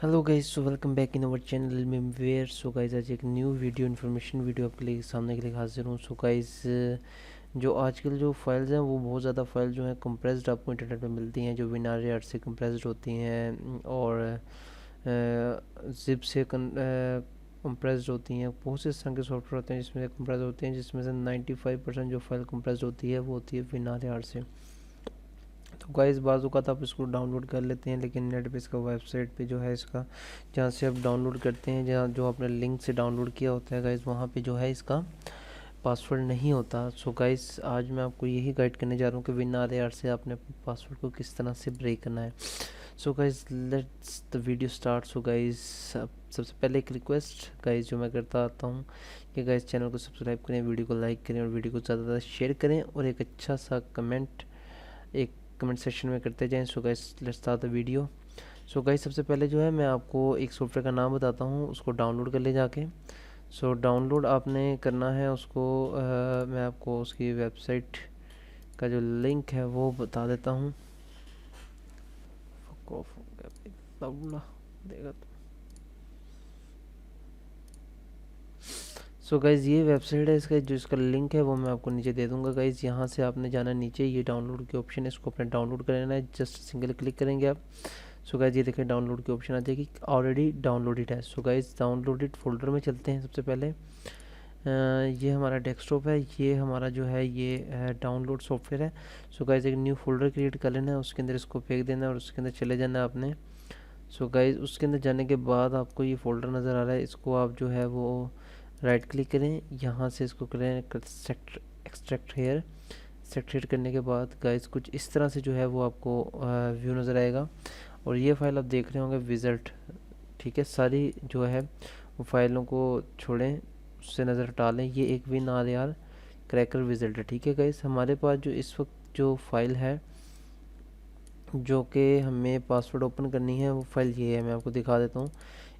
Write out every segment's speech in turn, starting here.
Hello guys, so welcome back in our channel में where. So guys, आज एक new video information video आपके लिए सामने के लिए हाजिर हूँ। सो गाइस, जो आजकल जो फाइल्स हैं वो बहुत ज़्यादा फाइल जो हैं कंप्रेस्ड आपको इंटरनेट पे मिलती हैं, जो विनार आर्ट से कंप्रेस्ड होती हैं और जिप से कंप्रेस्ड होती हैं। बहुत से इस तरह के सॉफ्टवेयर होते हैं जिसमें से कंप्रेस होती हैं, जिसमें से 95% जो फाइल कंप्रेस्ड होती है वो होती है विनार आर्ट से। तो गाइस, बाज़ औक़ात आप इसको डाउनलोड कर लेते हैं, लेकिन नेट पे इसका वेबसाइट पे जो है इसका जहाँ से आप डाउनलोड करते हैं, जहाँ जो आपने लिंक से डाउनलोड किया होता है गाइस, वहाँ पे जो है इसका पासवर्ड नहीं होता। सो गाइस, आज मैं आपको यही गाइड करने जा रहा हूँ कि विनार एआर से आपने अपने पासवर्ड को किस तरह से ब्रेक करना है। So guys, let's the video start. So guys, सबसे पहले एक रिक्वेस्ट गाइस जो मैं करता आता हूँ कि गाइस चैनल को सब्सक्राइब करें, वीडियो को लाइक करें और वीडियो को ज़्यादा से ज़्यादा शेयर करें और एक अच्छा सा कमेंट सेक्शन में करते जाएं। So guys, let's start the video. So guys, सबसे पहले जो है मैं आपको एक सॉफ्टवेयर का नाम बताता हूँ, उसको डाउनलोड कर ले जाके। सो डाउनलोड आपने करना है उसको, मैं आपको उसकी वेबसाइट का जो लिंक है वो बता देता हूँ। देगा तो। सो गाइज़, ये वेबसाइट है, इसका जो इसका लिंक है वो मैं आपको नीचे दे दूंगा। गाइज़, यहाँ से आपने जाना नीचे, ये डाउनलोड के ऑप्शन है, इसको अपने डाउनलोड कर लेना है। जस्ट सिंगल क्लिक करेंगे आप। सो गाइज़, ये देखिए डाउनलोड की ऑप्शन आ जाएगी, ऑलरेडी डाउनलोडेड है। सो गाइज़, डाउनलोडेड फोल्डर में चलते हैं। सबसे पहले ये हमारा डेस्कटॉप है, ये हमारा जो है ये डाउनलोड सॉफ्टवेयर है। सो गाइज़, एक न्यू फोल्डर क्रिएट कर लेना है, उसके अंदर इसको फेंक देना है और उसके अंदर चले जाना है आपने। सो गाइज़, उसके अंदर जाने के बाद आपको ये फोल्डर नज़र आ रहा है, इसको आप जो है वो राइट क्लिक करें, यहाँ से इसको करें एक्सट्रैक्ट हेयर। एक्सट्रैक्ट हेयर करने के बाद गाइस कुछ इस तरह से जो है वो आपको व्यू नज़र आएगा और ये फाइल आप देख रहे होंगे विजल्ट। ठीक है, सारी जो है वो फाइलों को छोड़ें, उससे नज़र हटा लें। ये एक विन आर यार क्रैकर विजल्ट है। ठीक है गाइस, हमारे पास जो इस वक्त जो फाइल है जो कि हमें पासवर्ड ओपन करनी है, वो फाइल ये है, मैं आपको दिखा देता हूँ।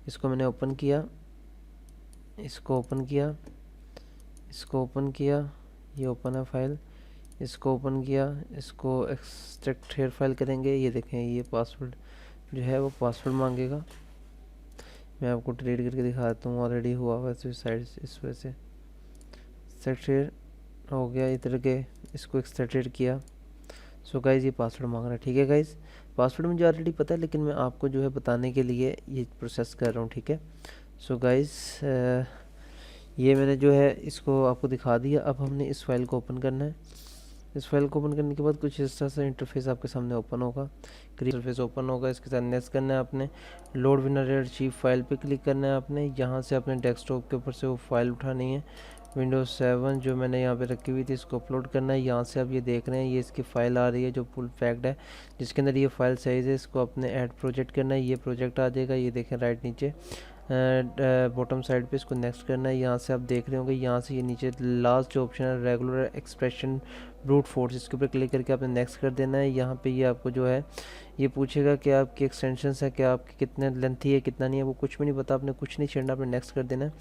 इसको मैंने ओपन किया, इसको ओपन किया, इसको ओपन किया, ये ओपन है फाइल। इसको ओपन किया, इसको एक्सट्रैक्ट हेयर फाइल करेंगे। ये देखें, ये पासवर्ड जो है वो पासवर्ड मांगेगा। मैं आपको डिलीट करके दिखा देता हूँ, ऑलरेडी हुआ हुआ है साइड, इस वजह से एक्सट्रैक्ट हेयर हो गया इधर के, इसको एक्सट्रैक्ट हेयर किया। सो गाइज़, ये पासवर्ड मांग रहा है। ठीक है गाइज़, पासवर्ड मुझे ऑलरेडी पता है, लेकिन मैं आपको जो है बताने के लिए ये प्रोसेस कर रहा हूँ। ठीक है, सो गाइज़, ये मैंने जो है इसको आपको दिखा दिया। अब हमने इस फाइल को ओपन करना है। इस फाइल को ओपन करने के बाद कुछ इस तरह से इंटरफेस आपके सामने ओपन होगा, इंटरफेस ओपन होगा। इसके साथ नेक्स्ट करना है आपने, लोड विनर आर्चिव फाइल पे क्लिक करना है आपने। यहाँ से अपने डेस्कटॉप के ऊपर से वो फाइल उठानी है, विंडोज 7 जो मैंने यहाँ पे रखी हुई थी, इसको अपलोड करना है। यहाँ से आप ये देख रहे हैं, ये इसकी फ़ाइल आ रही है जो फुल पैक्ड है, जिसके अंदर ये फाइल साइज़ है। इसको अपने ऐड प्रोजेक्ट करना है, ये प्रोजेक्ट आ जाएगा, ये देखें राइट नीचे बॉटम साइड पे। इसको नेक्स्ट करना है। यहाँ से आप देख रहे होंगे, यहाँ से ये नीचे लास्ट जो ऑप्शन है रेगुलर एक्सप्रेशन ब्रूट फोर्स, इसके ऊपर क्लिक करके आपने नेक्स्ट कर देना है। यहाँ पे ये आपको जो है ये पूछेगा कि आपकी एक्सटेंशंस है, कि आपकी कितने लेंथी है कितना नहीं है, वो कुछ भी नहीं पता, आपने कुछ नहीं छेड़ना, आपने नेक्स्ट कर देना है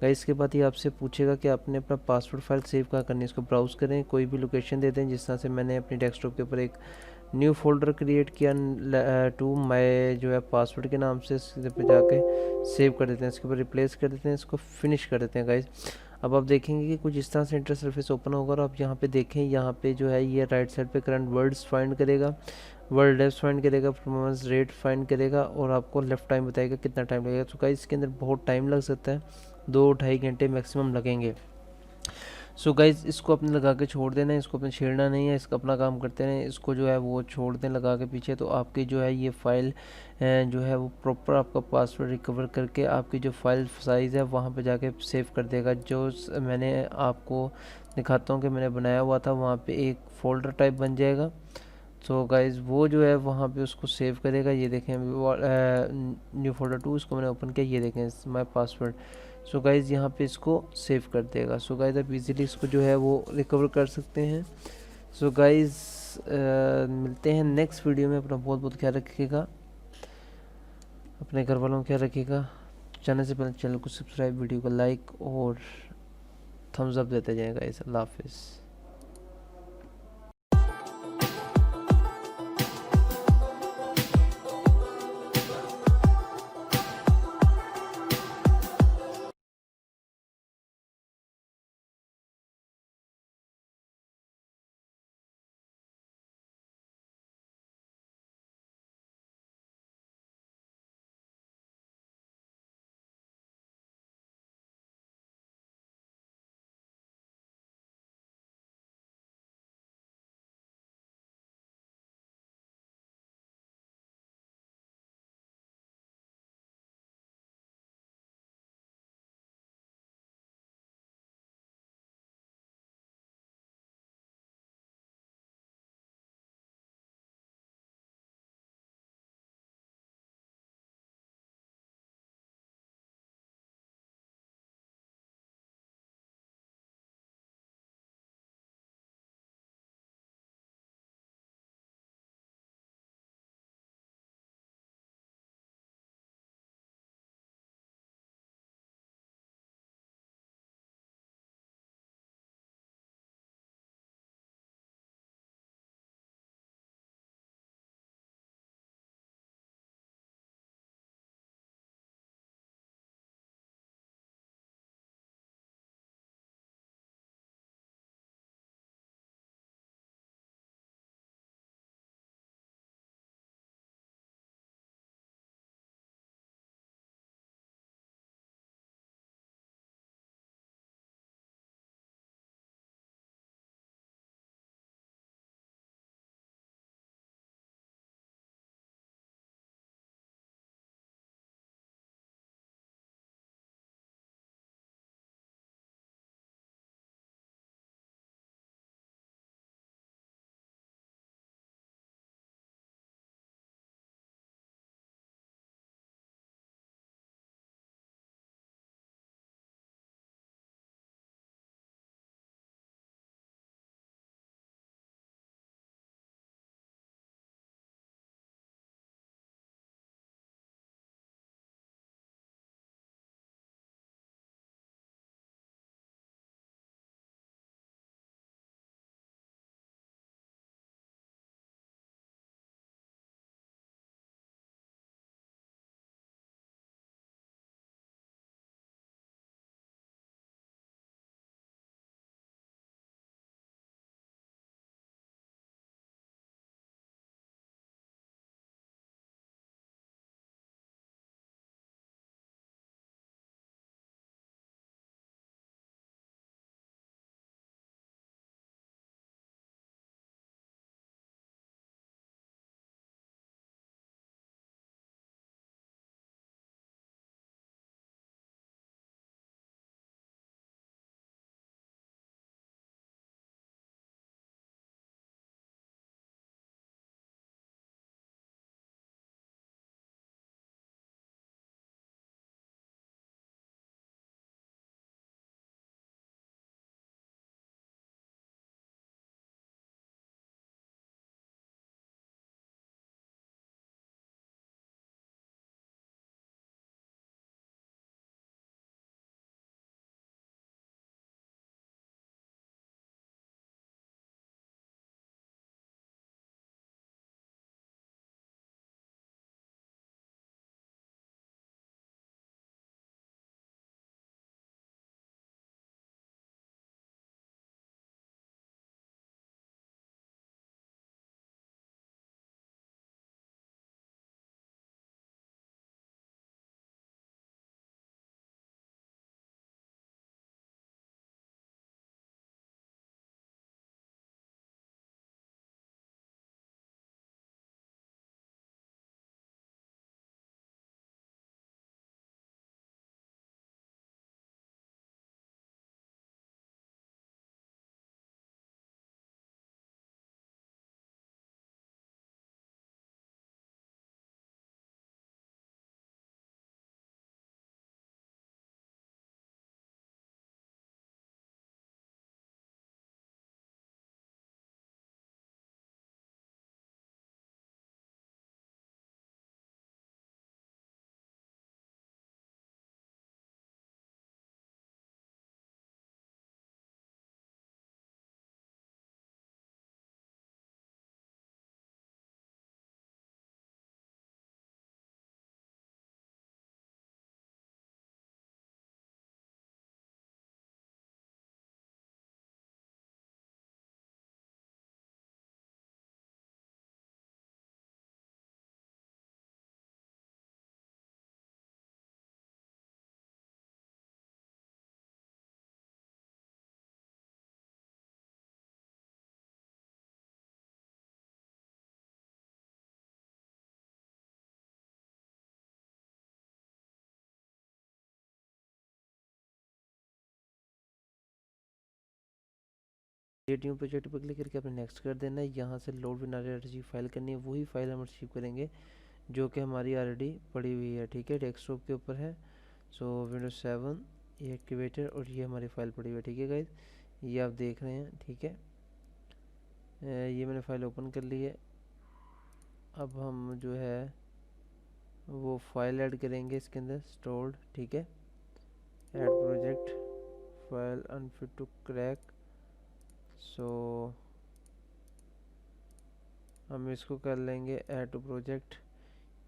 गाइस। इसके बाद ये आपसे पूछेगा कि आपने अपना पासवर्ड फाइल सेव कहाँ करनी है। इसको ब्राउज़ करें, कोई भी लोकेशन दे दें, जिस तरह से मैंने अपनी डेस्कटॉप के ऊपर एक न्यू फोल्डर क्रिएट किया टू माई जो है पासवर्ड के नाम से। इसके पे जाके सेव कर देते हैं, इसके ऊपर रिप्लेस कर देते हैं, इसको फिनिश कर देते हैं गाइस। अब आप देखेंगे कि कुछ इस तरह से इंटरफेस ओपन होगा और आप यहाँ पे देखें, यहाँ पे जो है ये राइट साइड पे करंट वर्ड्स फाइंड करेगा, वर्ड डेप्थ फाइंड करेगा, परफॉर्मेंस रेट फाइंड करेगा और आपको लेफ्ट टाइम बताएगा कितना टाइम लगेगा। तो गाइस, इसके अंदर बहुत टाइम लग सकता है, 2-2.5 घंटे मैक्सिमम लगेंगे। सो गाइज, इसको अपने लगा के छोड़ देना है, इसको अपने छेड़ना नहीं है, इसका अपना काम करते रहें। इसको जो है वो छोड़ दें लगा के पीछे, तो आपकी जो है ये फाइल जो है वो प्रॉपर आपका पासवर्ड रिकवर करके आपकी जो फाइल साइज़ है वहाँ पे जाके सेव कर देगा। जो मैंने आपको दिखाता हूँ कि मैंने बनाया हुआ था, वहाँ पे एक फ़ोल्डर टाइप बन जाएगा। सो गाइज़, वो जो है वहाँ पे उसको सेव करेगा। ये देखें, न्यू फोल्डर 2, इसको मैंने ओपन किया, ये देखें माय पासवर्ड। सो गाइज़, यहाँ पे इसको सेव कर देगा। सो गाइज़, आप इजीली इसको जो है वो रिकवर कर सकते हैं। सो गाइज़, मिलते हैं नेक्स्ट वीडियो में। अपना बहुत बहुत ख्याल रखिएगा, अपने घर वालों का ख्याल रखिएगा। जाने से पहले चैनल को सब्सक्राइब, वीडियो को लाइक और थम्स अप देते जाएगा। गाइस, अल्लाह हाफिज़। क्रिएट न्यू प्रोजेक्ट पर क्लिक करके अपने नेक्स्ट कर देना है। यहाँ से लोड विनार्जी फाइल करनी है, वही फाइल हम रिसीव करेंगे जो कि हमारी ऑलरेडी पड़ी हुई है, ठीक है, डेस्कटॉप के ऊपर है। सो विंडोज 7 ये एक्टिवेटर और ये हमारी फाइल पड़ी हुई है, ठीक है गाइज, ये आप देख रहे हैं, ठीक है। ये मैंने फाइल ओपन कर ली है। अब हम जो है वो फाइल ऐड करेंगे इसके अंदर स्टोर्ड, ठीक है। Add project file unfit to crack. So हम इसको कर लेंगे ऐड टू प्रोजेक्ट,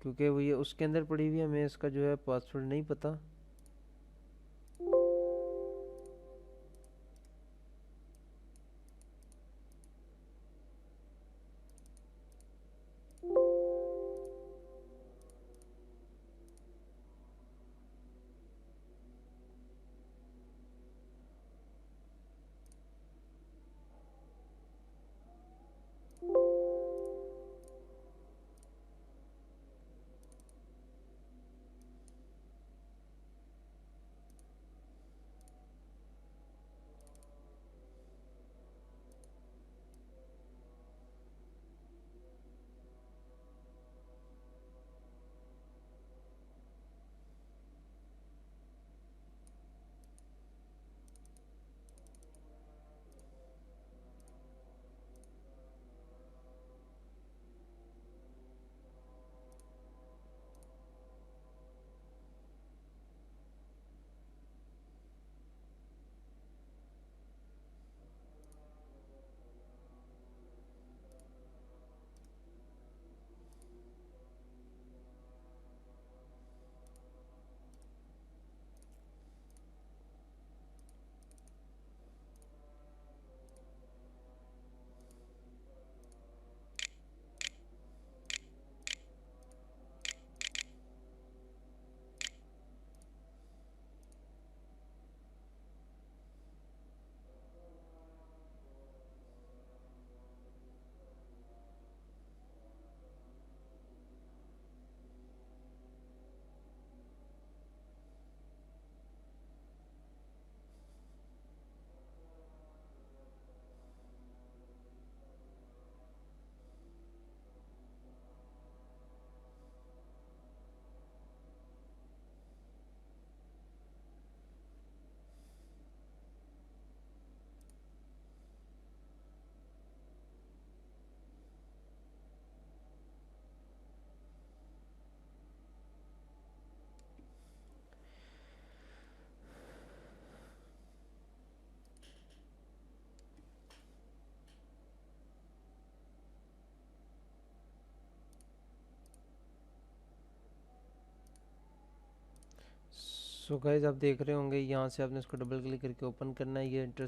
क्योंकि वो ये उसके अंदर पड़ी हुई है, हमें इसका जो है पासवर्ड नहीं पता। सो गाइज आप देख रहे होंगे, यहाँ से आपने इसको डबल क्लिक करके ओपन करना है। ये इंटरेस्ट